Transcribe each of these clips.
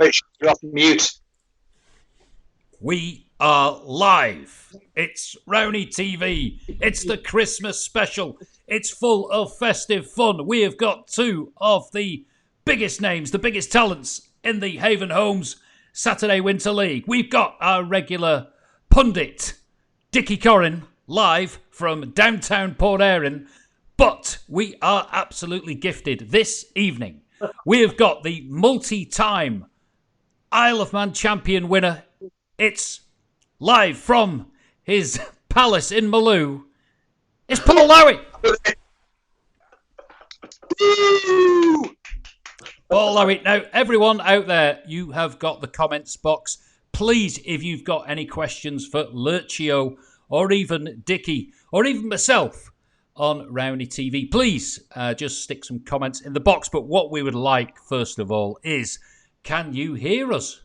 Make sure you're off mute. We are live. It's Rowany TV. It's the Christmas special. It's full of festive fun. We have got two of the biggest names, the biggest talents in the Haven Homes Saturday Winter League. We've got our regular pundit, Dickie Corrin, live from downtown Port Erin. But we are absolutely gifted this evening. We have got the multi-time Isle of Man champion winner. It's live from his palace in Maloo. It's Paul Lowitt. Paul Lowitt. Now, everyone out there, you have got the comments box. Please, if you've got any questions for Lurchio or even Dickie or even myself on Rowany TV, please just stick some comments in the box. But what we would like, first of all, is can you hear us?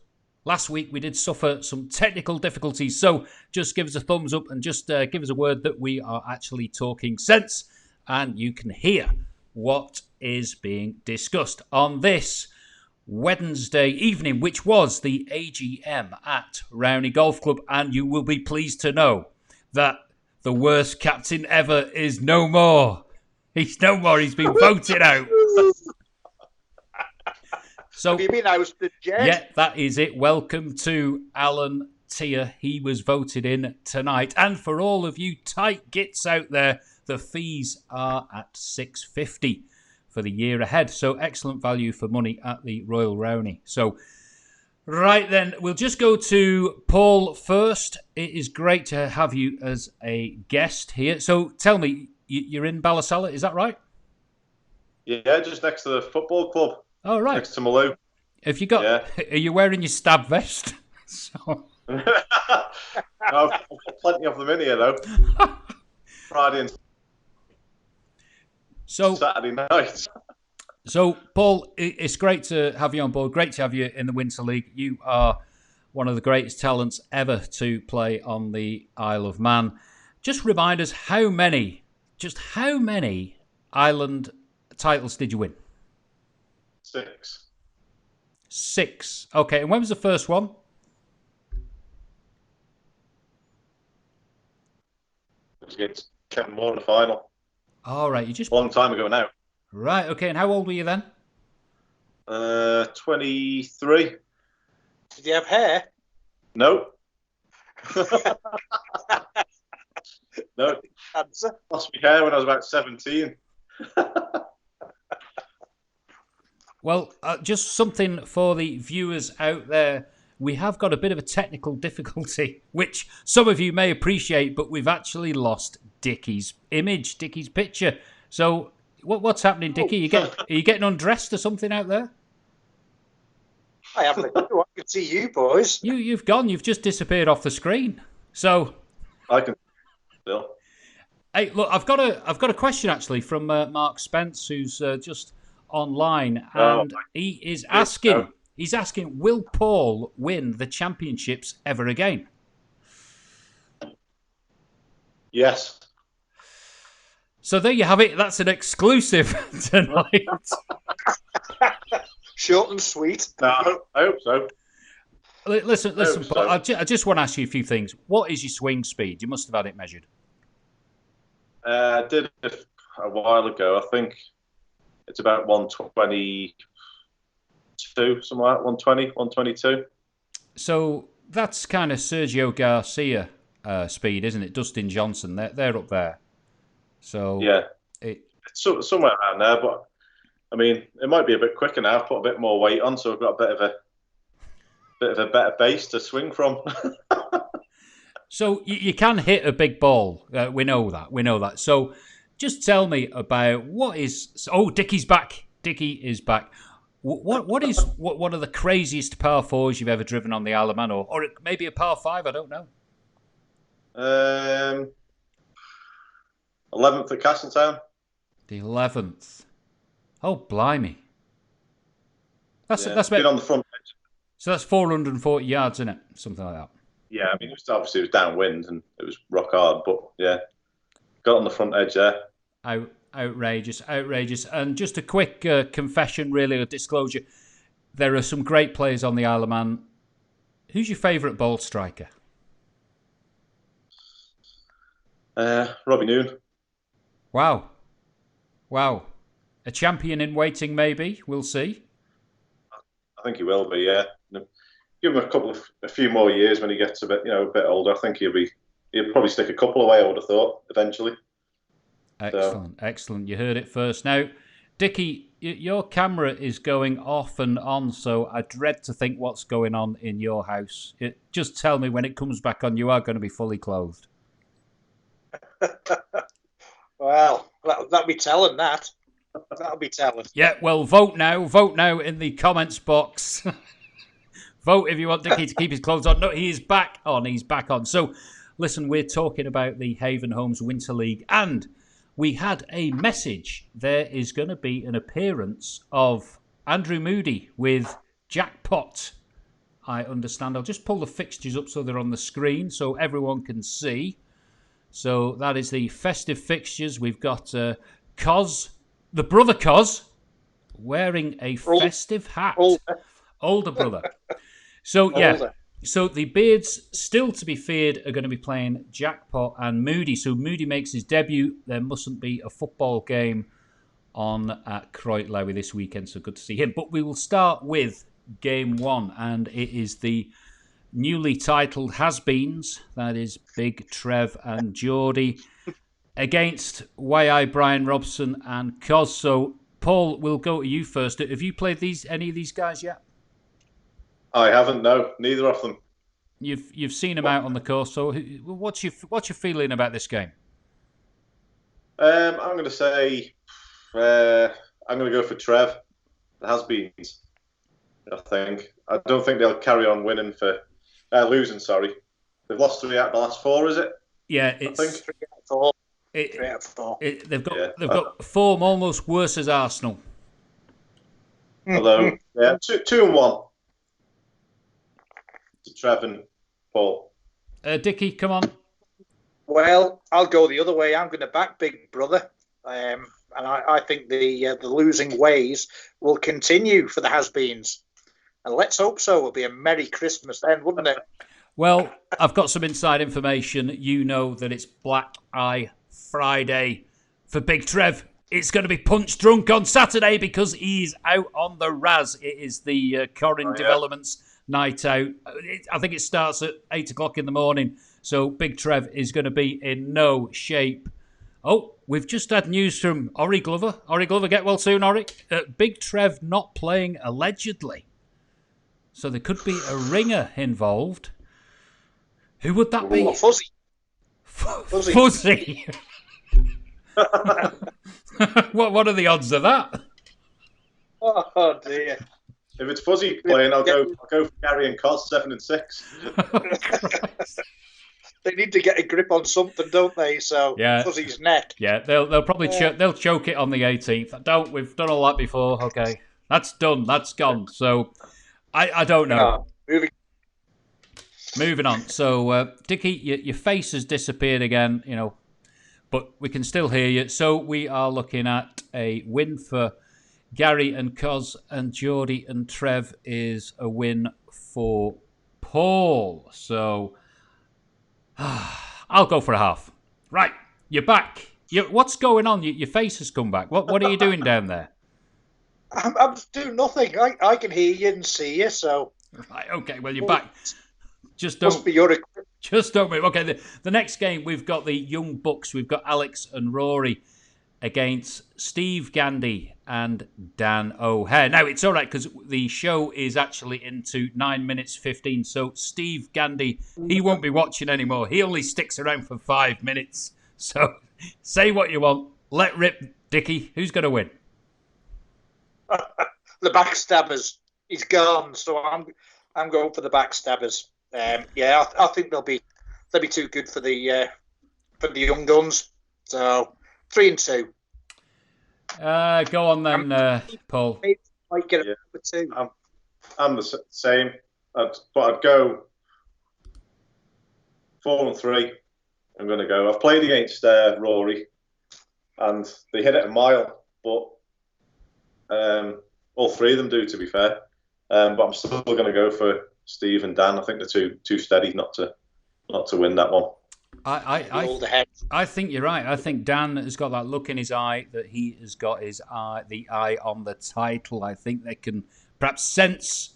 Last week we did suffer some technical difficulties, so just give us a thumbs up and just give us a word that we are actually talking sense and you can hear what is being discussed on this Wednesday evening, which was the AGM at Rowany Golf Club. And you will be pleased to know that the worst captain ever is no more. He's no more. He's been voted out. So, you mean I was the jet? Yeah, that is it. Welcome to Alan Tier. He was voted in tonight. And for all of you tight gits out there, the fees are at $6.50 for the year ahead. So excellent value for money at the Royal Rowany. So, right then, we'll just go to Paul first. It is great to have you as a guest here. So tell me, you're in Ballasalla, is that right? Yeah, just next to the football club. Oh, right. Next to Maloo. Have you got? Yeah. Are you wearing your stab vest? So... I've got plenty of them in here, though. Friday and Saturday night. So, Paul, it's great to have you on board. Great to have you in the Winter League. You are one of the greatest talents ever to play on the Isle of Man. Just remind us how many island titles did you win? Six. Okay, and when was the first one? It was against Kevin Moore in the final. All right, you just... A long time ago now. Right, okay, and how old were you then? 23. Did you have hair? No. No. Answer. Lost my hair when I was about 17. Well, just something for the viewers out there. We have got a bit of a technical difficulty, which some of you may appreciate, but we've actually lost Dickie's image, Dickie's picture. So what's happening, Dickie? Are you getting undressed or something out there? I haven't a clue. I can see you, boys. You've gone. You've just disappeared off the screen. So I can still. Hey, look, I've got a question actually from Mark Spence, who's just online, and he is asking. He's asking, will Paul win the championships ever again? Yes. So there you have it. That's an exclusive tonight. Short and sweet. No, I hope so. Listen, Paul, I just want to ask you a few things. What is your swing speed? You must have had it measured. I did it a while ago. I think it's about 122, something like that, 120, 122. So that's kind of Sergio Garcia speed, isn't it? Dustin Johnson, they're up there. So yeah, it's somewhere around there. But I mean, it might be a bit quicker now. I've put a bit more weight on, so I've got a bit of a better base to swing from. So you can hit a big ball. We know that. So just tell me about what is... Oh, Dickie's back. Dickie is back. What is one of the craziest par fours you've ever driven on the Isle of Man? Or maybe a par five, I don't know. 11th at Castletown. The 11th. Oh, blimey. That's been on the front edge. So that's 440 yards, isn't it? Something like that. Yeah, I mean, obviously it was downwind and it was rock hard, but yeah, got on the front edge there. Outrageous. And just a quick confession, really, a disclosure. There are some great players on the Isle of Man. Who's your favourite ball striker? Robbie Noon. Wow. A champion in waiting, maybe. We'll see. I think he will be. Yeah. Give him a few more years when he gets a bit older. I think he'll probably stick a couple away. I would have thought eventually. Excellent. You heard it first. Now, Dickie, your camera is going off and on, so I dread to think what's going on in your house. Just tell me when it comes back on, you are going to be fully clothed. Well, that'll be telling that. That'll be telling. Yeah, well, vote now. Vote now in the comments box. Vote if you want Dickie to keep his clothes on. No, he is back on. He's back on. So, listen, we're talking about the Haven Homes Winter League, and we had a message. There is going to be an appearance of Andrew Moody with Jackpot, I understand. I'll just pull the fixtures up so they're on the screen so everyone can see. So that is the festive fixtures. We've got Cos, the brother Cos, wearing a festive hat. Older brother. So, yeah. Older. So the Beards, still to be feared, are going to be playing Jackpot and Moody. So Moody makes his debut. There mustn't be a football game on at Croytlowy this weekend, so good to see him. But we will start with game one, and it is the newly titled Has-Beens. That is Big Trev and Geordie against YI Brian Robson and Cos. So, Paul, we'll go to you first. Have you played any of these guys yet? I haven't. No, neither of them. You've seen them out on the course. So, what's your feeling about this game? I'm going to say I'm going to go for Trev. It has been. I think. I don't think they'll carry on losing. Sorry, they've lost 3 out of the last 4. Is it? Yeah, it's. I think 3 out of 4. They've got form almost worse as Arsenal. Although, 2-1. To Trev and Paul. Dickie, come on. Well, I'll go the other way. I'm going to back Big Brother. And I think the losing ways will continue for the Has-Beens. And let's hope so. It'll be a Merry Christmas then, wouldn't it? Well, I've got some inside information. You know that it's Black Eye Friday for Big Trev. It's going to be punch drunk on Saturday because he's out on the Raz. It is the Corrin Developments night out. I think it starts at 8 o'clock in the morning. So Big Trev is going to be in no shape. Oh, we've just had news from Ori Glover. Ori Glover, get well soon, Ori. Big Trev not playing allegedly. So there could be a ringer involved. Who would that be? Fuzzy. Fuzzy. What are the odds of that? Oh dear. If it's Fuzzy playing, I'll go for Gary and Cos 7 and 6. They need to get a grip on something, don't they? So Fuzzy's neck. Yeah, they'll probably they'll choke it on the 18th. We've done all that before. Okay, that's done. That's gone. So I don't know. Moving on. So Dickie, your face has disappeared again. But we can still hear you. So we are looking at a win for Gary and Cos, and Geordie and Trev is a win for Paul. So I'll go for a half. Right, you're back. What's going on? Your face has come back. What are you doing down there? I'm doing nothing. I can hear you and see you. So right, okay. Well, you're back. Just don't. Must be your equipment. Just don't move. Okay, the next game we've got the Young Bucks. We've got Alex and Rory against Steve Gandy and Dan O'Hare. Now, it's all right because the show is actually into 9 minutes 15. So Steve Gandy, he won't be watching anymore. He only sticks around for 5 minutes. So say what you want. Let rip, Dickie. Who's going to win? The Backstabbers. He's gone. So I'm going for the Backstabbers. I think they'll be too good for the young guns. So 3 and 2. Go on then, Paul. Might get a 2. I'm the same, but I'd go 4 and 3. I'm going to go. I've played against Rory, and they hit it a mile, but all 3 of them do. To be fair, But I'm still going to go for Steve and Dan. I think they're too steady not to win that one. I think you're right. I think Dan has got that look in his eye that he has got the eye on the title. I think they can perhaps sense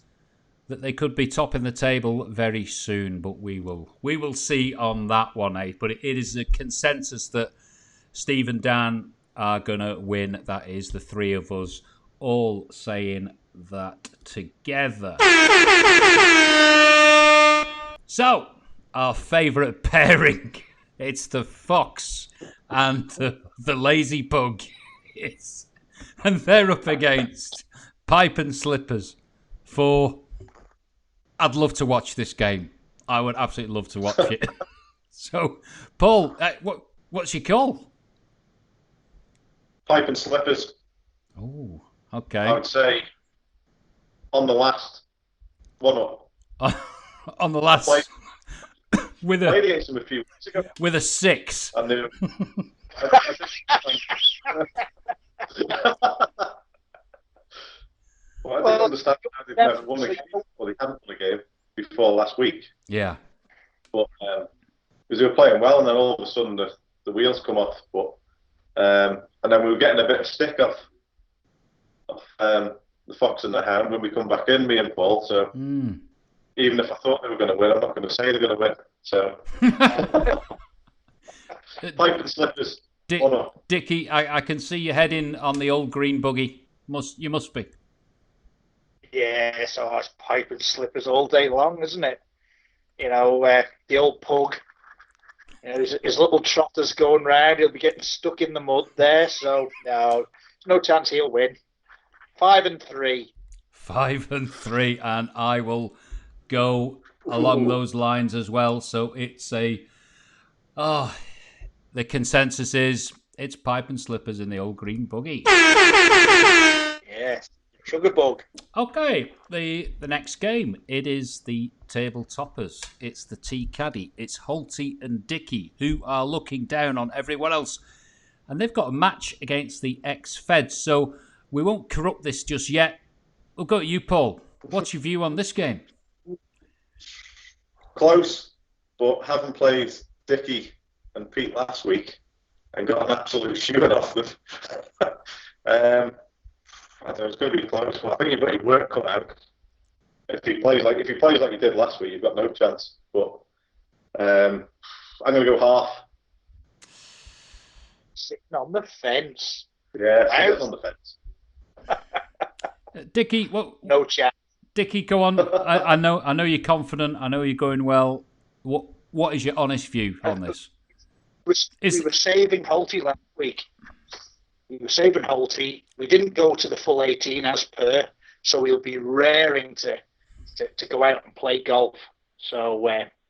that they could be topping the table very soon, but we will see on that one, eh? But it is a consensus that Steve and Dan are going to win. That is the three of us all saying that together. So, our favourite pairing, it's the Fox and the Lazy Bug. And they're up against Pipe and Slippers for... I'd love to watch this game. I would absolutely love to watch it. So, Paul, what's your call? Pipe and Slippers. Oh, okay. I would say on the last one up. On the last... Played against them a few weeks ago. With a 6. And they, I didn't understand how they've never won a game. Well, they haven't won a game before last week. Yeah. But because they were playing well, and then all of a sudden the wheels come off. But and then we were getting a bit of stick off the Fox and the Hound when we come back in, me and Paul. So even if I thought they were going to win, I'm not going to say they're going to win. So Pipe and Slippers. Dickie, I can see you heading on the old green buggy. You must be. Yeah, so it's Pipe and Slippers all day long, isn't it? You know, the old pug. You know, his little trotters going round. He'll be getting stuck in the mud there. So no, there's no chance he'll win. 5-3. 5-3, and I will go along those lines as well. So it's the consensus is it's Pipe and Slippers in the old green buggy. Yes, sugar bug. Okay, the next game, it is the table toppers. It's the Tea Caddy. It's Holty and Dickie who are looking down on everyone else, and they've got a match against the ex-Feds. So we won't corrupt this just yet. We'll go to you, Paul. What's your view on this game? Close, but having played Dickie and Pete last week and got an absolute shooting off them. I thought it was going to be close, but I think you've got your work cut out. If he plays like he did last week, you've got no chance. But I'm going to go half. Sitting on the fence. Yeah, sitting on the fence. Dickie, no chance. Dickie, go on. I know you're confident. I know you're going well. What is your honest view on this? We were saving Holty last week. We were saving Holty. We didn't go to the full 18 as per, so we'll be raring to go out and play golf. So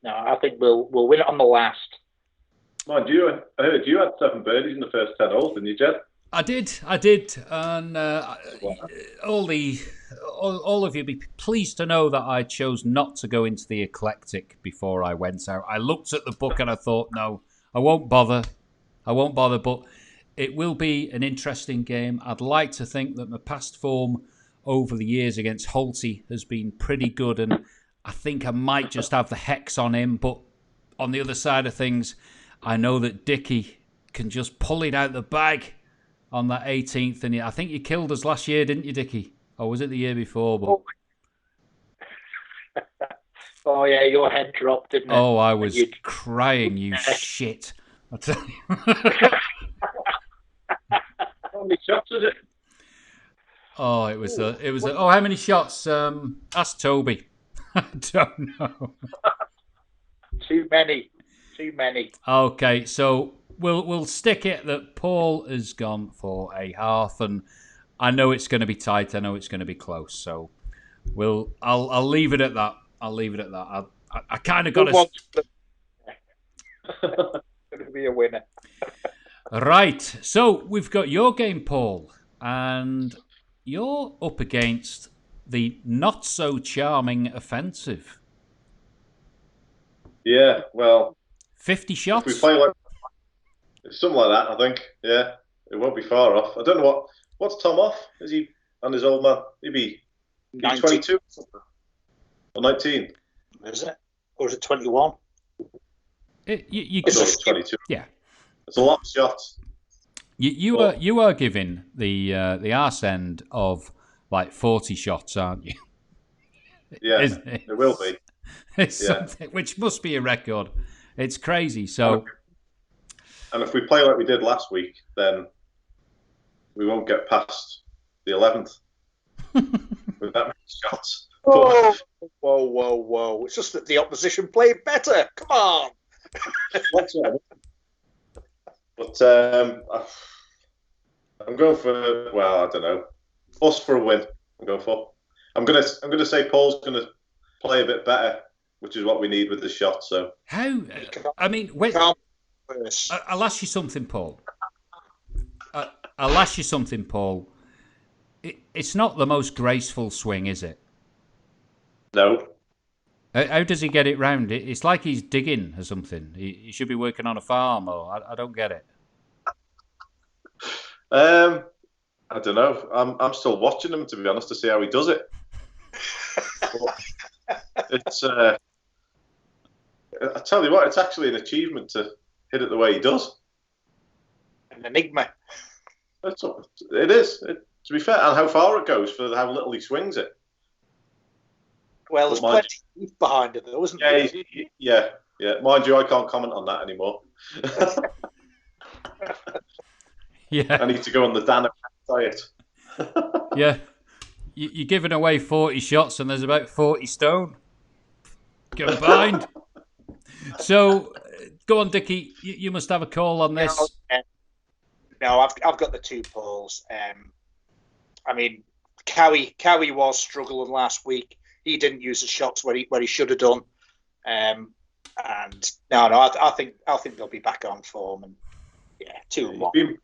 no, I think we'll win it on the last. Mind you, I heard you had 7 birdies in the first 10 holes, didn't you, Jed? I did, and all of you be pleased to know that I chose not to go into the eclectic before I went out. I looked at the book and I thought, no, I won't bother, but it will be an interesting game. I'd like to think that my past form over the years against Holty has been pretty good, and I think I might just have the hex on him, but on the other side of things, I know that Dickie can just pull it out the bag on that 18th, and I think you killed us last year, didn't you, Dickie? Or was it the year before? But... Oh, yeah, your head dropped, didn't it? Oh, I was crying, you shit. I tell you. How many shots was it? Oh, it was oh, how many shots? Ask Toby. I don't know. Too many. Okay, so we'll stick it that Paul has gone for a half, and I know it's going to be tight. I know it's going to be close. So I'll leave it at that. I kind of got to. Going to be a winner. Right. So we've got your game, Paul, and you're up against the not so charming offensive. Yeah. Well. 50 shots. If we play something like that, I think. Yeah, it won't be far off. I don't know what's Tom off. Is he and his old man? He'd be 19. 22 or 19? Is it? Or is it 21? I thought it was 22. Yeah. It's a lot of shots. You are giving the arse end of like 40 shots, aren't you? Yeah, Isn't it? it will be. It's Yeah. something which must be a record. It's crazy. So, And if we play like we did last week, then we won't get past the 11th with that many shots. Whoa, whoa. It's just that the opposition played better. Come on. But I'm going for, well, I don't know, us for a win. I'm going for. I'm gonna say Paul's gonna play a bit better, which is what we need with the shot. So how? I mean, wait. I'll ask you something, Paul. It's not the most graceful swing, is it? no. How does he get it round? It's like he's digging or something. He should be working on a farm, or I don't get it. I don't know. I'm still watching him, to be honest, to see how he does it. It's I tell you what, it's actually an achievement to hit it the way he does. An enigma. It is. To be fair, and how far it goes for how little he swings it. Well, there's plenty of heat behind it, though, isn't there? Yeah. Mind you, I can't comment on that anymore. Yeah. I need to go on the Dan diet. Yeah. You're giving away 40 shots and there's about 40 stone combined. So, go on, Dickie. You must have a call on this. No, I've got the two Pauls. I mean, Cowie was struggling last week. He didn't use the shots where he should have done. And no, I think they'll be back on form. And yeah, 2-1.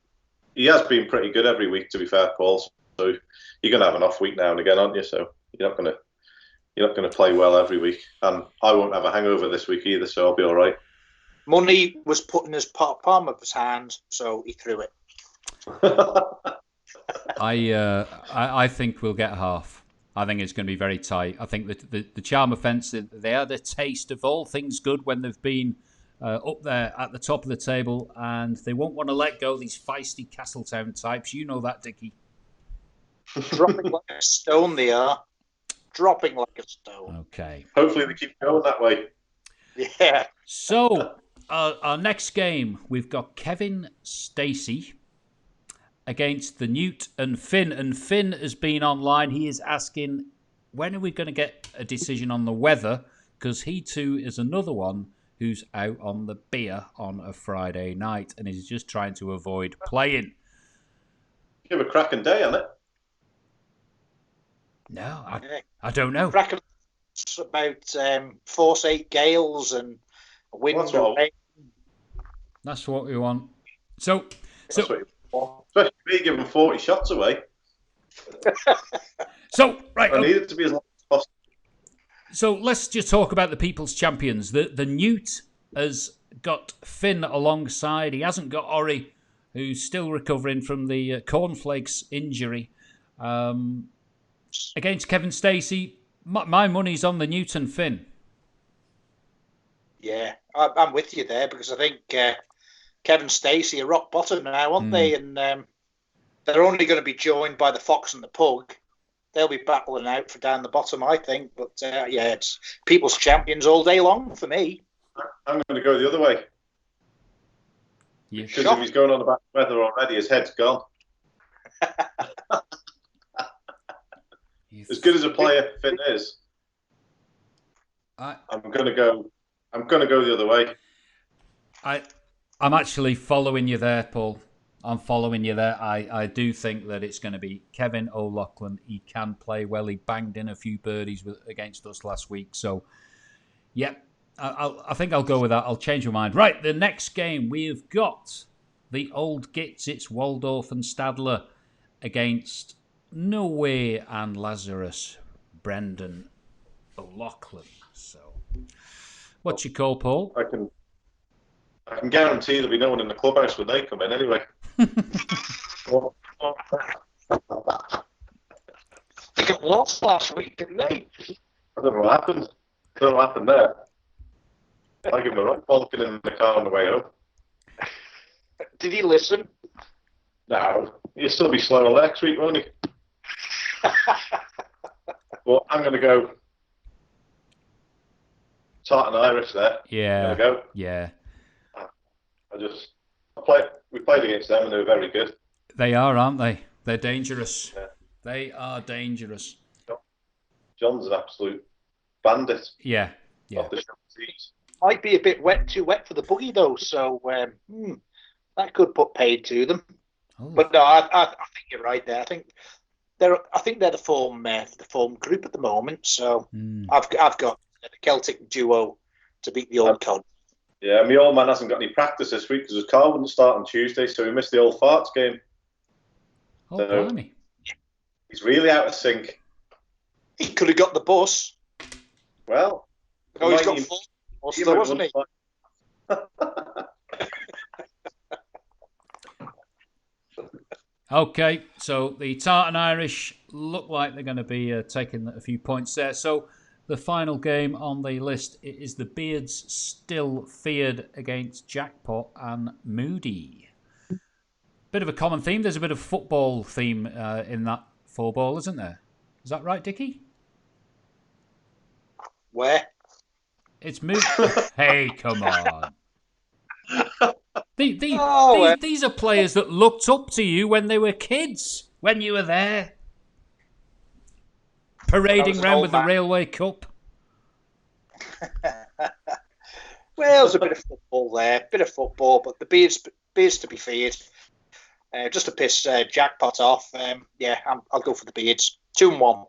He has been pretty good every week, to be fair, Paul. So you're gonna have an off week now and again, aren't you? So you're not gonna play well every week. And I won't have a hangover this week either, so I'll be all right. Money was put in his palm of his hand, so he threw it. I think we'll get half. I think it's going to be very tight. I think that the Charm Offence, they are the taste of all things good when they've been up there at the top of the table, and they won't want to let go these feisty Castletown types. You know that, Dickie. Dropping like a stone, they are. Dropping like a stone. Okay. Hopefully they keep going that way. Yeah. So, our next game, we've got Kevin Stacey against the Newt and Finn. And Finn has been online. He is asking, when are we going to get a decision on the weather? Because he too is another one who's out on the beer on a Friday night and is just trying to avoid playing. You have a cracking day on it. No, I don't know. Cracking about force 8 gales and wind. That's what we want. So especially me giving 40 shots away. So, right. I need it to be as long as possible. So let's just talk about the People's Champions. The Newt has got Finn alongside. He hasn't got Ori, who's still recovering from the cornflakes injury. Against Kevin Stacey, my money's on the Newt and Finn. Yeah, I'm with you there because I think Kevin Stacey are rock bottom now, aren't they? And they're only going to be joined by the Fox and the Pug. They'll be battling out for down the bottom, I think. But yeah, it's People's Champions all day long for me. I'm going to go the other way. Because if he's going on about weather already, his head's gone. As good as a player Finn is, I'm going to go the other way. I'm actually following you there, Paul. I'm following you there. I do think that it's going to be Kevin O'Loughlin. He can play well. He banged in a few birdies against us last week. So, yeah, I think I'll go with that. I'll change my mind. Right, the next game, we've got the old gits. It's Waldorf and Stadler against No Way and Lazarus Brendan O'Loughlin. So, what's your call, Paul? I can guarantee there'll be no one in the clubhouse when they come in anyway. They got lost last week, didn't they? I don't know what happened. I don't know what happened there. I give him a right bolking in the car on the way home. Did he listen? No, he'll still be slow next week, won't he? But I'm going to go Tartan Irish there. Yeah. I'm going to go. Yeah. We played against them and they were very good. They are, aren't they? They're dangerous. Yeah. They are dangerous. John's an absolute bandit. Yeah. Yeah. Off the short seats. Might be a bit too wet for the buggy though, so that could put paid to them. Oh. But no, I think you're right there. I think they're the form group at the moment. So I've got the Celtic duo to beat the old cod. Yeah, my old man hasn't got any practice this week because his car wouldn't start on Tuesday, so he missed the old farts game. Oh, so blimey. He's really out of sync. He could have got the bus. Well, he's got four, wasn't he? Okay, so the Tartan Irish look like they're going to be taking a few points there. So the final game on the list is the Beards still feared against Jackpot and Moody. Bit of a common theme. There's a bit of football theme in that 4-ball, isn't there? Is that right, Dickie? Where? It's Moody. Hey, come on. These are players that looked up to you when they were kids, when you were there. Parading around with the Railway Cup. Well, there's a bit of football there, but the Beards to be feared. Just to piss Jackpot off, I'll go for the Beards. 2-1.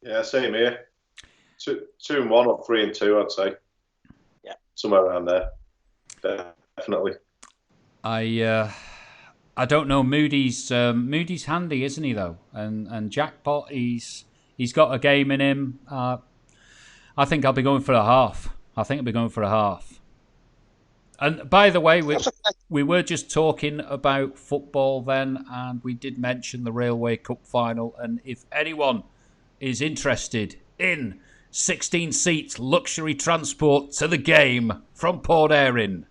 Yeah, same here. 2-1 or 3-2, I'd say. Yeah, somewhere around there. Definitely. I don't know. Moody's handy, isn't he though? And Jackpot, he's got a game in him. I think I'll be going for a half. And by the way, we were just talking about football then, and we did mention the Railway Cup final. And if anyone is interested in 16 seats luxury transport to the game from Port Erin,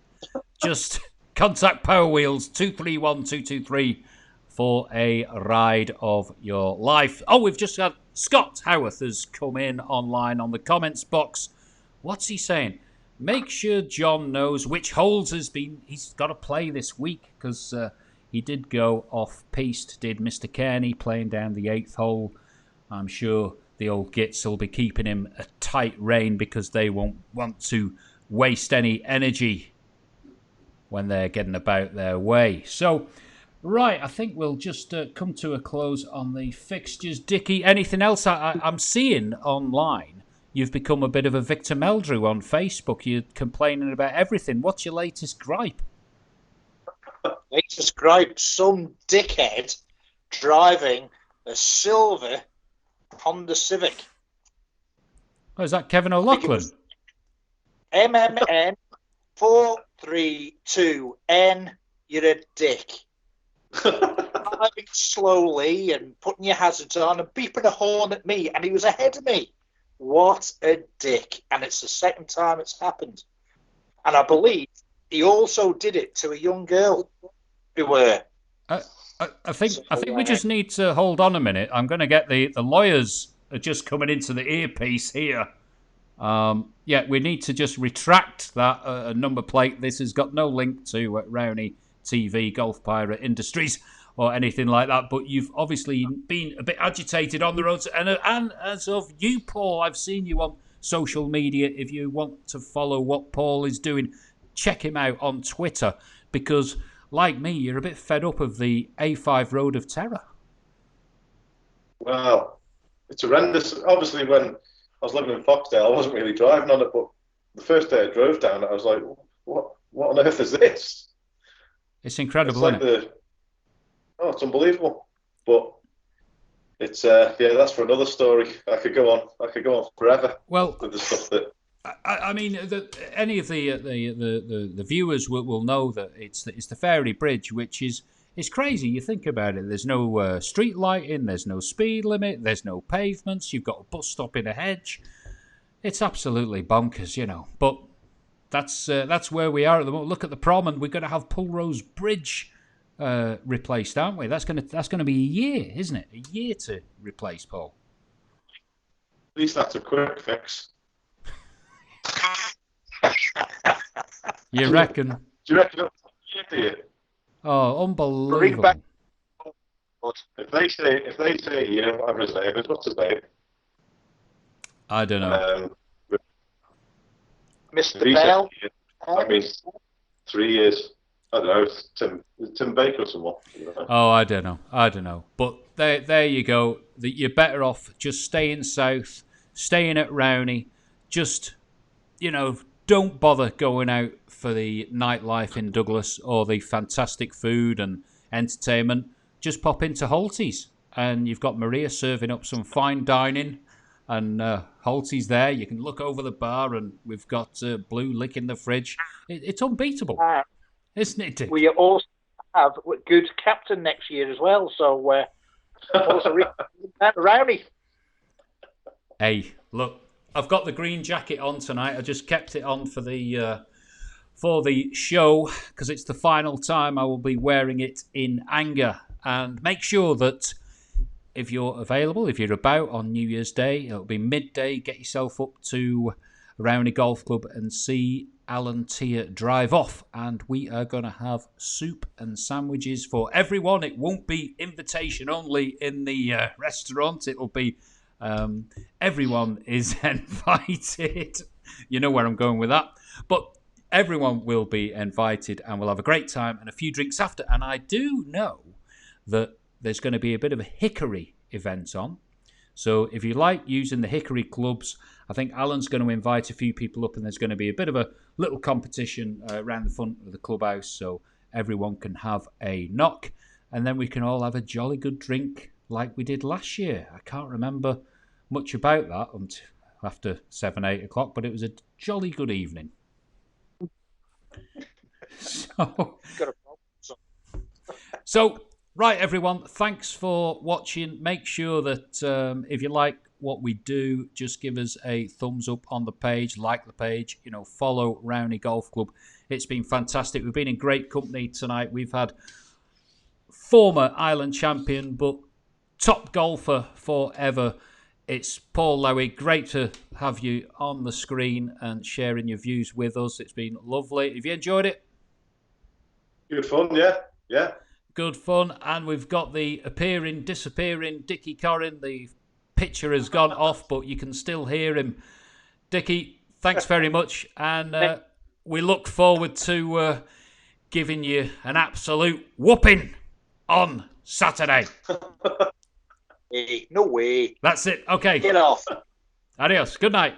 just contact Power Wheels 231223 for a ride of your life. Oh, we've just had Scott Howarth has come in online on the comments box. What's he saying? Make sure John knows which holes he's got to play this week, because he did go off-piste, did Mr. Kearney, playing down the 8th hole. I'm sure the old gits will be keeping him a tight rein because they won't want to waste any energy when they're getting about their way. So, right, I think we'll just come to a close on the fixtures. Dickie, anything else? I'm seeing online you've become a bit of a Victor Meldrew on Facebook. You're complaining about everything. What's your latest gripe? Latest gripe? Some dickhead driving a silver Honda Civic. Oh, is that Kevin O'Loughlin? MMN 432N. You're a dick. Driving slowly and putting your hazards on and beeping a horn at me, and he was ahead of me. What a dick. And it's the second time it's happened. And I believe he also did it to a young girl. Beware. I think we just need to hold on a minute. I'm going to get the lawyers are just coming into the earpiece here. We need to just retract that number plate. This has got no link to Rowany TV, Golf Pirate Industries, or anything like that. But you've obviously been a bit agitated on the roads. And as of you, Paul, I've seen you on social media. If you want to follow what Paul is doing, check him out on Twitter, because like me, you're a bit fed up of the A5 Road of Terror. Well, it's horrendous. Obviously, when I was living in Foxdale, I wasn't really driving on it, but the first day I drove down it, I was like, what on earth is this? It's incredible, it's like isn't it? It's unbelievable. But it's that's for another story. I could go on forever. Well, with the stuff that. I mean, any of the viewers will know that it's the Fairy Bridge, which is It's crazy. You think about it. There's no street lighting. There's no speed limit. There's no pavements. You've got a bus stop in a hedge. It's absolutely bonkers, you know. But that's where we are at the moment. Look at the prom, and we're going to have Pulrose Bridge replaced, aren't we? That's going to be a year, isn't it? A year to replace, Paul. At least that's a quick fix. You reckon? Do you reckon it'll take a year? Oh, unbelievable! If they say whatever his name is, what's his name? I don't know. Mr. Bell. That means 3 years. I don't know. Tim Baker or someone. Oh, I don't know. But there you go. You're better off just staying south, staying at Rowany. Just, don't bother going out for the nightlife in Douglas or the fantastic food and entertainment. Just pop into Holty's, and you've got Maria serving up some fine dining, and Holty's there. You can look over the bar, and we've got Blue licking the fridge. It's unbeatable, isn't it, Dick? We also have a good captain next year as well, so also Rowdy. Hey, look, I've got the green jacket on tonight. I just kept it on for the show because it's the final time I will be wearing it in anger. And make sure that if you're available, if you're about on New Year's Day, it'll be midday. Get yourself up to Rowany Golf Club and see Alan Tier drive off. And we are going to have soup and sandwiches for everyone. It won't be invitation only in the restaurant. It'll be everyone is invited. You know where I'm going with that. But everyone will be invited and we'll have a great time and a few drinks after. And I do know that there's going to be a bit of a hickory event on. So if you like using the hickory clubs, I think Alan's going to invite a few people up and there's going to be a bit of a little competition around the front of the clubhouse so everyone can have a knock and then we can all have a jolly good drink like we did last year. I can't remember much about that until after 7, 8 o'clock, but it was a jolly good evening. So, right, everyone, thanks for watching. Make sure that if you like what we do, just give us a thumbs up on the page, like the page, follow Rowany Golf Club. It's been fantastic. We've been in great company tonight. We've had former Island champion, but top golfer forever. It's Paul Lowy. Great to have you on the screen and sharing your views with us. It's been lovely. Have you enjoyed it? Good fun, yeah. Good fun. And we've got the appearing, disappearing Dickie Corrin. The picture has gone off, but you can still hear him. Dickie, thanks very much. And we look forward to giving you an absolute whooping on Saturday. Hey, no way. That's it. Okay. Get off. Adios. Good night.